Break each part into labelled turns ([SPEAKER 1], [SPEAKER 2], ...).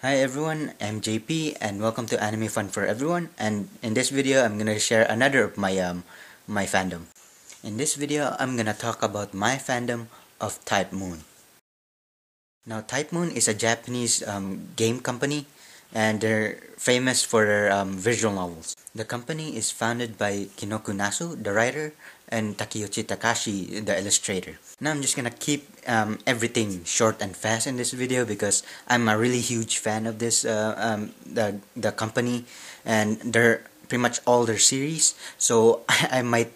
[SPEAKER 1] Hi everyone, I'm JP and welcome to Anime Fun for Everyone, and in this video I'm gonna share another of my fandom. In this video I'm gonna talk about my fandom of TYPEMOON. Now TYPEMOON is a Japanese game company and they're famous for their visual novels. The company is founded by Kinoko Nasu, the writer, and Takeuchi Takashi, the illustrator. Now I'm just gonna keep everything short and fast in this video because I'm a really huge fan of this the company, and they're pretty much all their series. So I might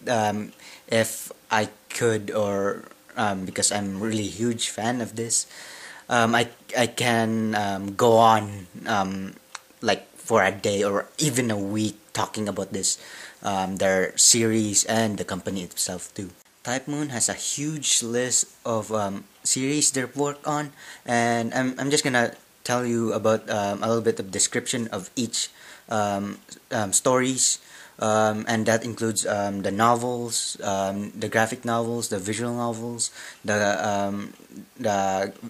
[SPEAKER 1] if I could, or because I'm really huge fan of this, I can go on like for a day or even a week talking about this their series and the company itself too. TYPEMOON has a huge list of series they've worked on, and I'm just gonna tell you about a little bit of description of each stories, and that includes the novels, the graphic novels, the visual novels, the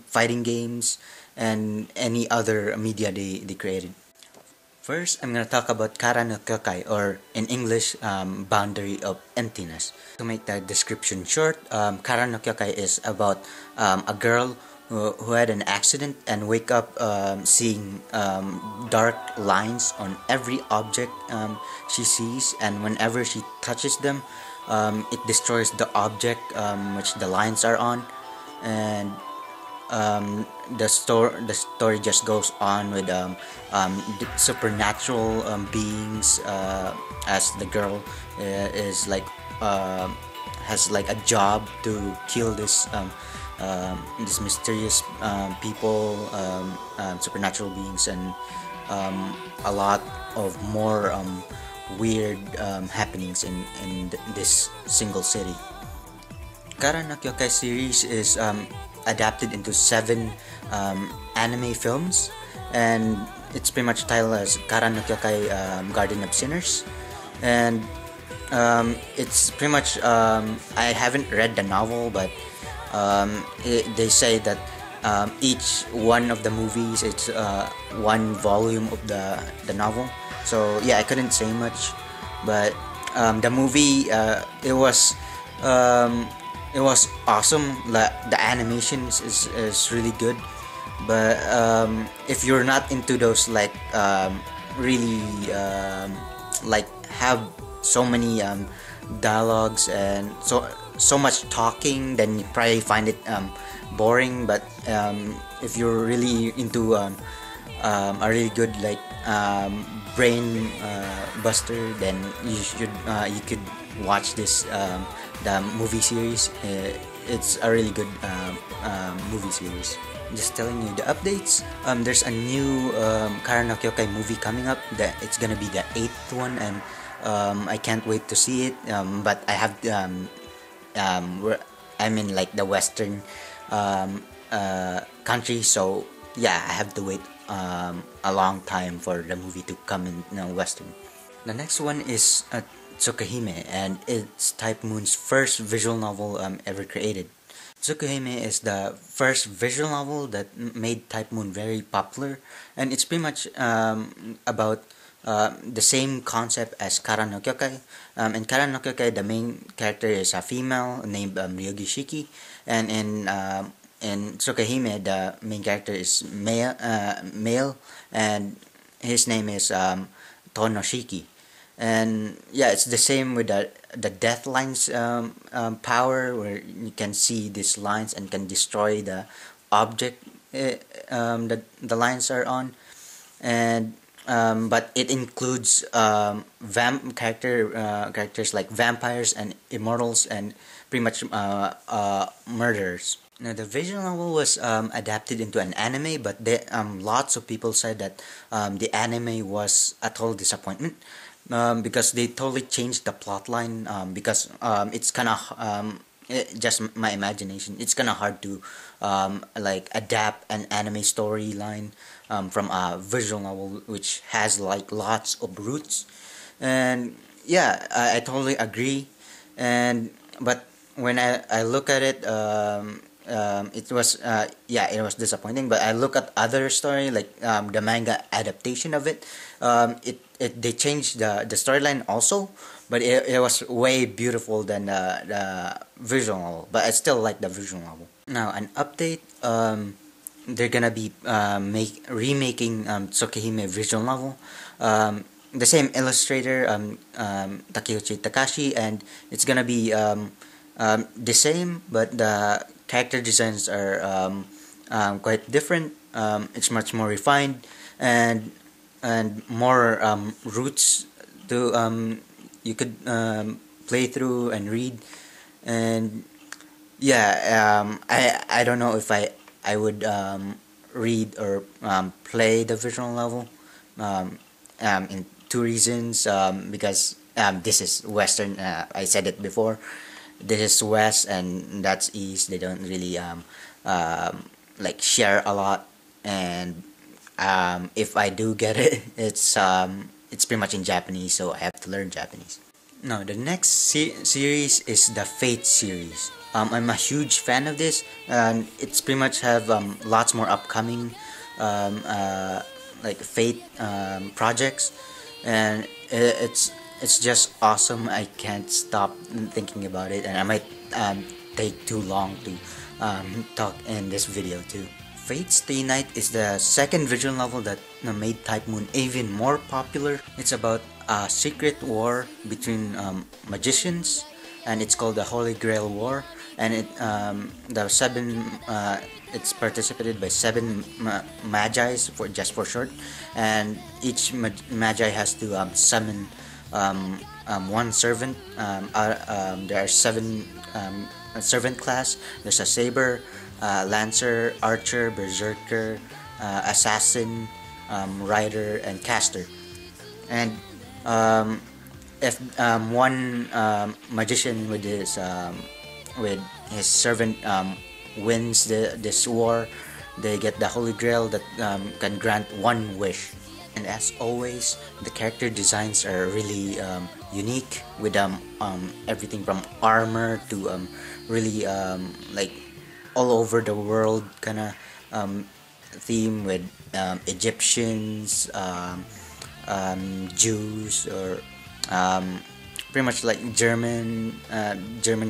[SPEAKER 1] fighting games, and any other media they created. First, I'm going to talk about KaraNokikai, or in English, Boundary of Emptiness. To make the description short, KaraNokikai is about a girl who had an accident and wake up seeing dark lines on every object she sees, and whenever she touches them, it destroys the object which the lines are on, and the story just goes on with supernatural beings, as the girl is like has like a job to kill this mysterious people, supernatural beings, and a lot of more weird happenings in this single city. KaraNokikai series is adapted into 7 anime films, and it's pretty much titled as KaraNokikai Garden of Sinners, and it's pretty much I haven't read the novel, but they say that each one of the movies, it's one volume of the novel. So yeah, I couldn't say much, but the movie it was awesome. The animation is really good, but if you're not into those like really like have so many dialogues and so much talking, then you probably find it boring. But if you're really into a really good like brain buster, then you could watch this the movie series. It's a really good movie series. Just telling you the updates. There's a new KaraNokikai movie coming up. That it's gonna be the 8th one, and I can't wait to see it. But I have I'm in like the Western country, so yeah, I have to wait a long time for the movie to come in Western. The next one is Tsukihime, and it's TYPEMOON's first visual novel ever created. Tsukihime is the first visual novel that made TYPEMOON very popular, and it's pretty much about the same concept as KaraNokikai. In KaraNokikai, the main character is a female named Ryogi Shiki, and in Tsukihime, the main character is male, and his name is Tonoshiki. And yeah, it's the same with the death lines power, where you can see these lines and can destroy the object that the lines are on. And but it includes characters like vampires and immortals, and pretty much murderers. Now, the visual novel was adapted into an anime, but lots of people said that the anime was a total disappointment. Because they totally changed the plot line, because it's kind of just my imagination, it's kind of hard to like adapt an anime storyline from a visual novel which has like lots of roots. And yeah, I totally agree. And but when I look at it, it was yeah, it was disappointing. But I look at other story like the manga adaptation of it. They changed the storyline also, but it was way beautiful than the visual novel. But I still like the visual novel. Now an update. They're gonna be remaking Tsukihime visual novel. The same illustrator, Takeuchi Takashi, and it's gonna be the same, but the character designs are quite different. It's much more refined and more roots to you could play through and read. And yeah, I don't know if I would read or play the visual novel in two reasons. Because this is Western. I said it before. This is West and that's East. They don't really like share a lot. And if I do get it, it's pretty much in Japanese, so I have to learn Japanese. Now the next series is the Fate series. I'm a huge fan of this, and it's pretty much have lots more upcoming like Fate projects, and it's just awesome. I can't stop thinking about it, and I might take too long to talk in this video too. Fate Stay Night is the second visual novel that made TYPEMOON even more popular. It's about a secret war between magicians, and it's called the Holy Grail War. And it's participated by 7 magi's for short, and each magi has to summon one servant. There are 7 servant class. There's a saber, lancer, archer, berserker, assassin, rider, and caster. And if one magician with his servant wins this war, they get the Holy Grail that can grant one wish. And as always, the character designs are really unique, with everything from armor to really like all over the world kind of theme, with Egyptians, Jews, or pretty much like German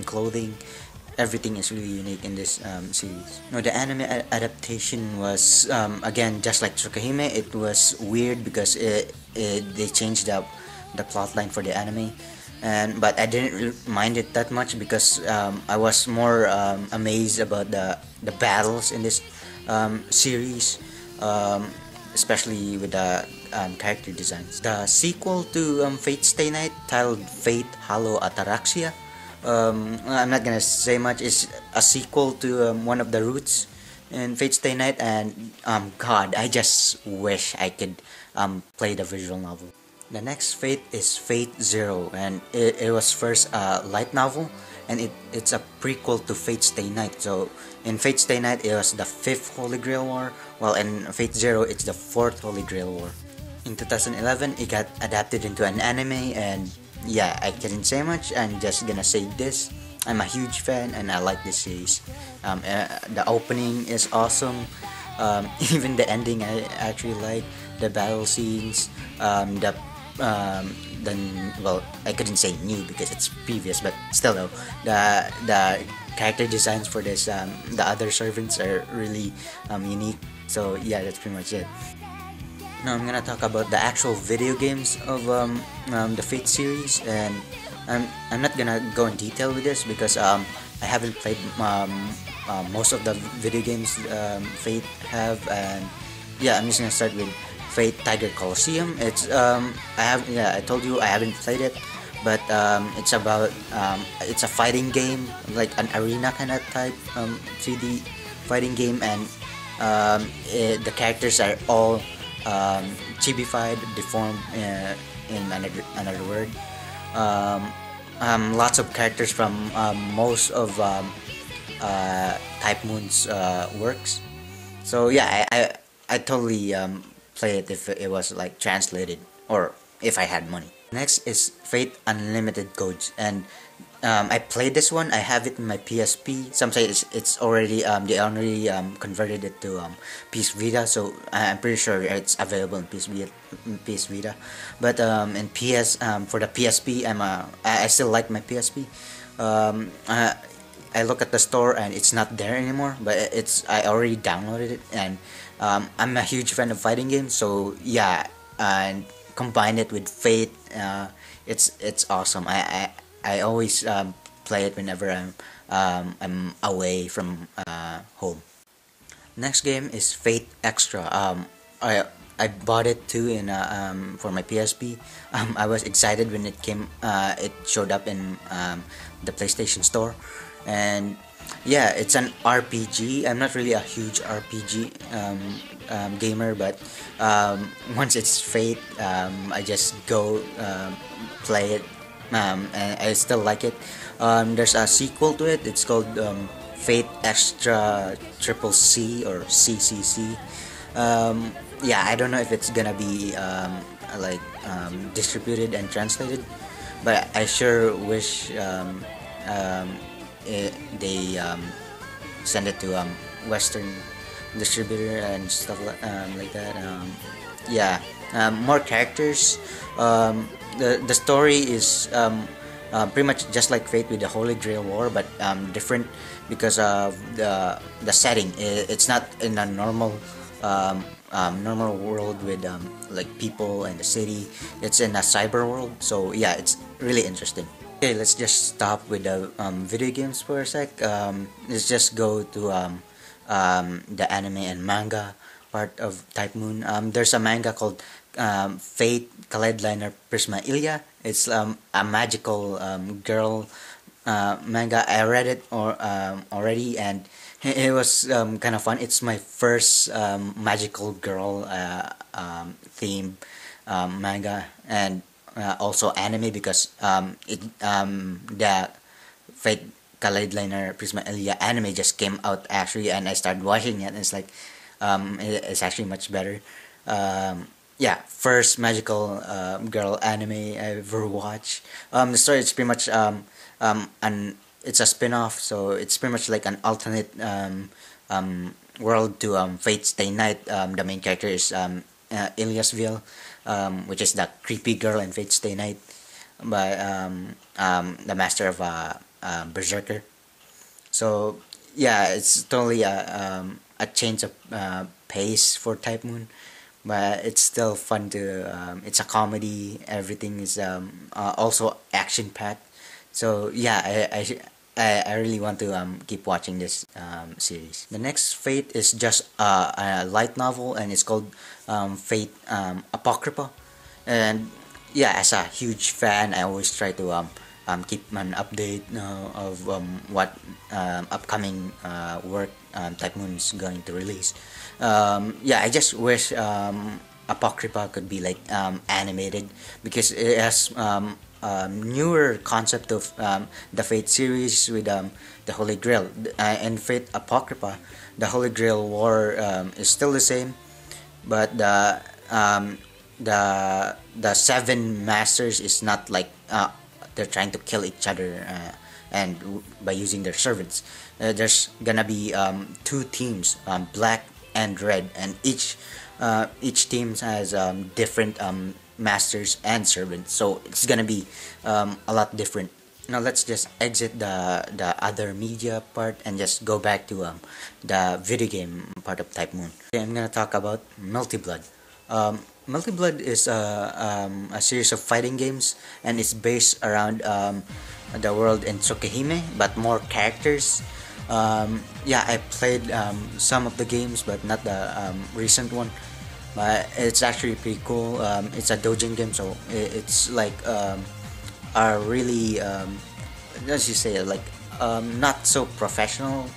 [SPEAKER 1] clothing. Everything is really unique in this series. Now the anime adaptation was again just like Tsukihime. It was weird because they changed the plotline for the anime, but I didn't mind it that much because I was more amazed about the battles in this series, especially with the character designs. The sequel to Fate Stay Night, titled Fate Hollow Ataraxia, I'm not gonna say much. It's a sequel to one of the roots in Fate Stay Night, and God, I just wish I could play the visual novel. The next Fate is Fate Zero, and it was first a light novel, and it's a prequel to Fate Stay Night. So in Fate Stay Night, it was the 5th Holy Grail War, while in Fate Zero, it's the 4th Holy Grail War. In 2011, it got adapted into an anime, and yeah, I couldn't say much. I'm just gonna say this: I'm a huge fan, and I like this series. The opening is awesome. Even the ending, I actually like the battle scenes. Well, I couldn't say new because it's previous, but still though, the character designs for this the other servants are really unique. So yeah, that's pretty much it. Now I'm gonna talk about the actual video games of the Fate series, and I'm not gonna go in detail with this because I haven't played most of the video games Fate have, and yeah, I'm just gonna start with Fate Tiger Colossuem. I told you I haven't played it, but it's about it's a fighting game, like an arena kind of type 3D fighting game, and the characters are all chibified, deformed in another word. Lots of characters from most of TYPEMOON's works. So yeah, I totally play it if it was like translated, or if I had money. Next is Fate Unlimited Codes, and I played this one. I have it in my PSP. Some say it's already they already converted it to PS Vita, so I'm pretty sure it's available in PS Vita. But in PS for the PSP, I still like my PSP. Um, I look at the store and it's not there anymore, but I already downloaded it, and I'm a huge fan of fighting games, so yeah, and combine it with Fate, it's awesome. I always play it whenever I'm away from home. Next game is Fate Extra. I bought it too in for my PSP. I was excited when it came. It showed up in the PlayStation Store, and yeah, it's an RPG. I'm not really a huge RPG gamer, but once it's Fate, I just go play it, and I still like it. There's a sequel to it. It's called Fate Extra Triple C or CCC. Yeah, I don't know if it's gonna be distributed and translated, but I sure wish they send it to Western distributor and stuff like that. Yeah, more characters. The story is pretty much just like Fate with the Holy Grail War, but different because of the setting. It's not in a normal world with like people and the city. It's in a cyber world, so yeah, it's really interesting. Okay, let's just stop with the video games for a sec. Let's just go to the anime and manga part of TYPEMOON. There's a manga called Fate Kaleid Liner Prisma Illya. It's a magical girl manga. I read it already, and it was kind of fun. It's my first magical girl theme manga, and also anime, because the Fate Kaleid Liner Prisma Illya anime just came out actually, and I started watching it, and it's like it's actually much better. Yeah, first magical girl anime I ever watched. The story is pretty much it's a spin-off, so it's pretty much like an alternate world to Fate Stay Night. The main character is Ilyasville, which is the creepy girl in Fate Stay Night, by the master of Berserker. So yeah, it's totally a change of pace for TYPEMOON, but it's still fun to. It's a comedy. Everything is also action packed. So yeah, I really want to keep watching this series. The next Fate is just a light novel, and it's called Fate Apocrypha. And yeah, as a huge fan, I always try to keep an update of what upcoming work TYPEMOON is going to release. Yeah, I just wish Apocrypha could be like animated, because it has newer concept of the Fate series with the Holy Grail. In Fate Apocrypha, the Holy Grail War is still the same, but the seven masters is not like they're trying to kill each other and by using their servants. There's gonna be two teams, black and red, and each team has different masters and servants, so it's gonna be a lot different. Now let's just exit the other media part and just go back to the video game part of TYPEMOON. Okay, I'm gonna talk about Melty Blood. Melty Blood is a series of fighting games, and it's based around the world in Tsukihime, but more characters. Yeah, I played some of the games, but not the recent one. But it's actually pretty cool. It's a doujin game, so it's like a really, as you say, like not so professional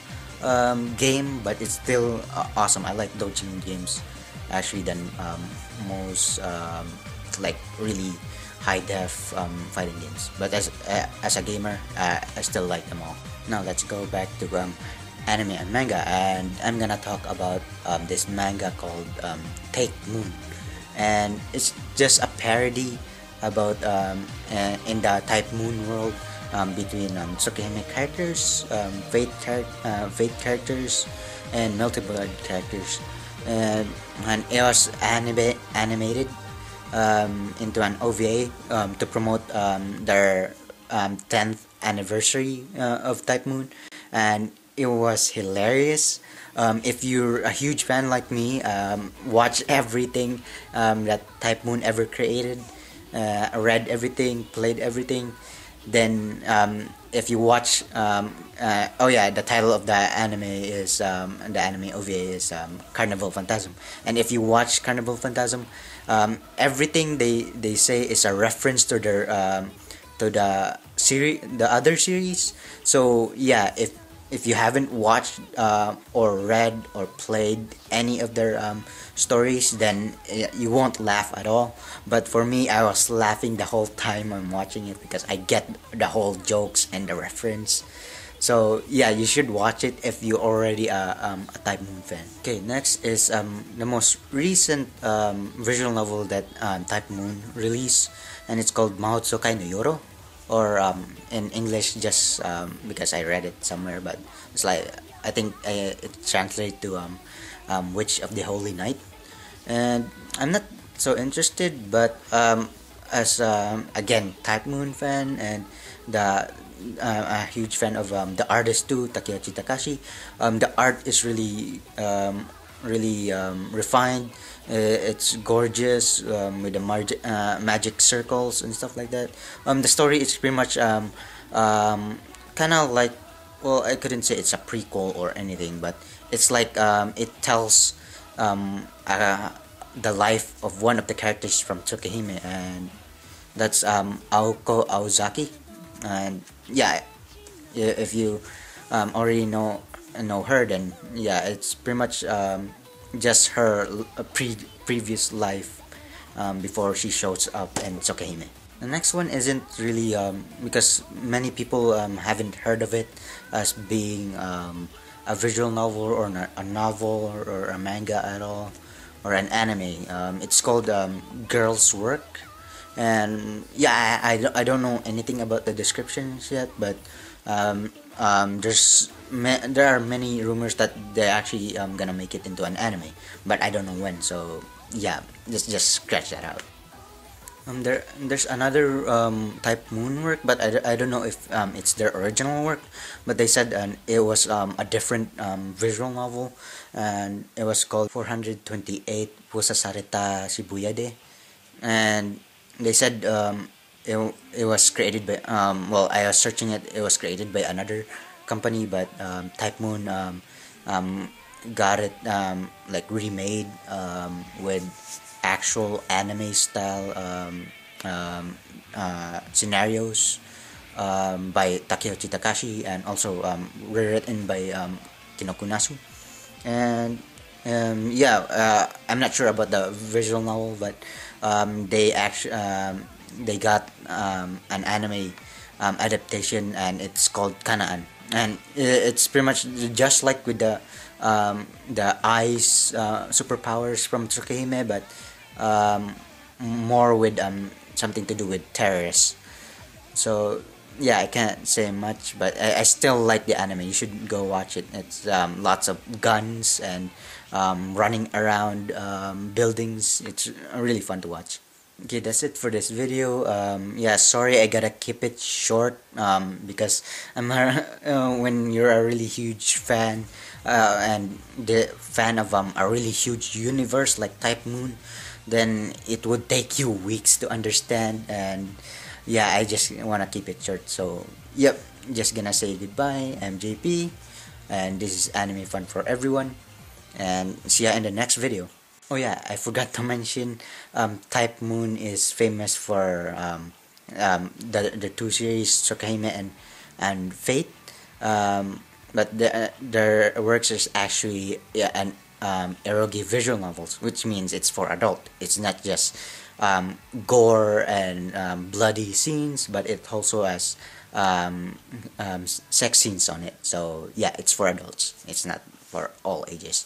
[SPEAKER 1] game, but it's still awesome. I like doujin games actually than most like really high def fighting games. But as a gamer, I still like them all. Now let's go back to anime and manga, and I'm gonna talk about this manga called TYPEMOON, and it's just a parody about in the TYPEMOON world. between Tsukihime characters, Fate characters, and Melty Blood characters, and it was animated into an OVA to promote their 10th anniversary of TYPEMOON, and it was hilarious. If you're a huge fan like me, watch everything that TYPEMOON ever created, read everything, played everything. Then if you watch, oh yeah, the title of the anime is the anime OVA is Carnival Phantasm, and if you watch Carnival Phantasm, everything they say is a reference to their to the series, the other series. So yeah, if you haven't watched or read or played any of their stories, then you won't laugh at all. But for me, I was laughing the whole time I'm watching it because I get the whole jokes and the reference. So yeah, you should watch it if you're already a TYPEMOON fan. Okay, next is the most recent visual novel that TYPEMOON released, and it's called Mahou Tsukai no Yoru, or in English, just because I read it somewhere, but it's like, I think it translates to Witch of the Holy Night, and I'm not so interested, but as again, TYPEMOON fan, and the a huge fan of the artist too, Takeuchi Takashi. The art is really refined. It's gorgeous with the magic circles and stuff like that. The story is pretty much kind of like, well, I couldn't say it's a prequel or anything, but it's like it tells the life of one of the characters from Tsukihime, and that's Aoko Aozaki. And yeah, if you already know her, then yeah, it's pretty much just her previous life before she shows up in Sukahime. The next one isn't really because many people haven't heard of it as being a visual novel, or a novel, or a manga at all, or an anime. It's called Girl's Work, and yeah, I don't know anything about the descriptions yet, but there are many rumors that they're actually gonna make it into an anime, but I don't know when. So yeah, just scratch that out. There's another TYPEMOON work, but I don't know if it's their original work, but they said it was a different visual novel, and it was called 428 Pusasareta Shibuyade, and they said it was created by well, I was searching it. It was created by another company, but TYPEMOON got it like remade with actual anime style scenarios by Takeuchi Takashi, and also rewritten by Kinoko Nasu. And yeah, I'm not sure about the visual novel, but they actually they got an anime adaptation, and it's called Canaan, and it's pretty much just like with the ice superpowers from Tsukihime, but more with something to do with terrorists. So yeah, I can't say much, but I still like the anime. You should go watch it. It's lots of guns and running around buildings. It's really fun to watch. Okay, that's it for this video. Yeah, sorry, I gotta keep it short because when you're a really huge fan and the fan of a really huge universe like TYPEMOON, then it would take you weeks to understand, and yeah, I just wanna keep it short. So yep, just gonna say goodbye. I'm JP, and this is Anime Fun for Everyone, and see ya in the next video. Oh yeah, I forgot to mention, TYPEMOON is famous for the two series, Sukahime and Fate, but their works is actually, yeah, an eroge visual novels, which means it's for adult. It's not just gore and bloody scenes, but it also has sex scenes on it. So yeah, it's for adults. It's not for all ages.